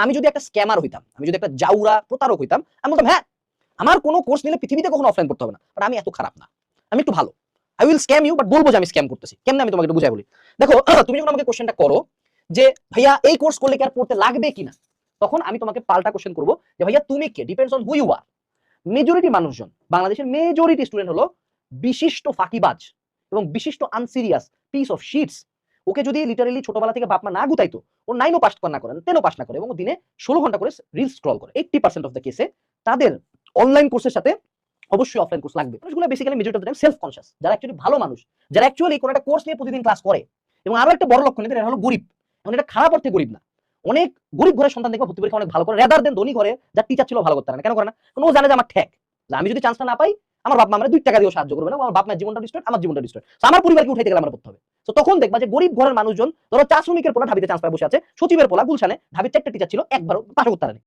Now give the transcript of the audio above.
আমি যদি একটা স্ক্যামার হইতাম, আমি যদি একটা জাউরা প্রতারক হইতাম, আমি বলতাম হ্যাঁ আমার কোনো কোর্স নিলে পৃথিবীতে কখনো অফলাইন করতে হবে না। বাট আমি এত খারাপ না, আমি একটু ভালো। I will scam you, but বলবো যে আমি স্ক্যাম করতেছি। কেমনে আমি তোমাকে একটু বুঝাই বলি। দেখো তুমি যখন আমাকে কোশ্চেনটা করো যে ভাইয়া এই কোর্স করলে কি আর পড়তে লাগবে কিনা, তখন আমি তোমাকে পাল্টা কোশ্চেন করবো যে ভাইয়া তুমি কে, depends on who you are. Majority মানুষজন, বাংলাদেশের মেজরিটি স্টুডেন্ট হলো বিশিষ্ট ফাঁকিবাজ এবং বিশিষ্ট unserious piece of shits. Okay যদি লিটারেলি ছোটবেলা থেকে বাপ মা না গুতাইতো, ও 9ও পাস না করেন, 10ও পাস না করে, এবং দিনে 16 ঘন্টা করে রিলস স্ক্রল করে, 80% অফ দ্য কেসে তাদের অনলাইন কোর্সের সাথে অবশ্যই অফলাইন কোর্স লাগবে। মানুষগুলো basically majority of the time self conscious, যারা অ্যাকচুয়ালি ভালো মানুষ, যারা অ্যাকচুয়ালি কোনো একটা কোর্স নিয়ে প্রতিদিন ক্লাস করে। এবং আরো একটা বড় লক্ষণ এদের, এরা হলো গরিব। এবং এটা খারাপ অর্থে গরিব না। অনেক গরিব ঘরের সন্তান দেখবা ভর্তি পরীক্ষা অনেক ভালো করে, রেদার দেন ধনী ঘরে যার টিচার ছিল ভালো করতে পারে না। কেন করে না? কারণ ও জানে যে আমার ঠেক, যে আমি যদি চান্সটা না পাই আমার বাপ মা আমার 2 টাকা দিয়েও সাহায্য করবে না, আমার বাপ মায়ের জীবনটা ডিস্ট্রয়, আমার জীবনটা ডিস্ট্রয়। আমার পরিবারকে উঠাইতে গেলে আমার করতে হবে। তো তখন দেখবা যে গরিব ঘরের মানুষজন, ধরো চা শ্রমিকের পোলা ঢাবিতে চান্স পায় বসে আছে, সচিবের পোলা গুলশানে ঢাবির 4টা টিচার ছিল, একবারও পাশ করতে পারেনি।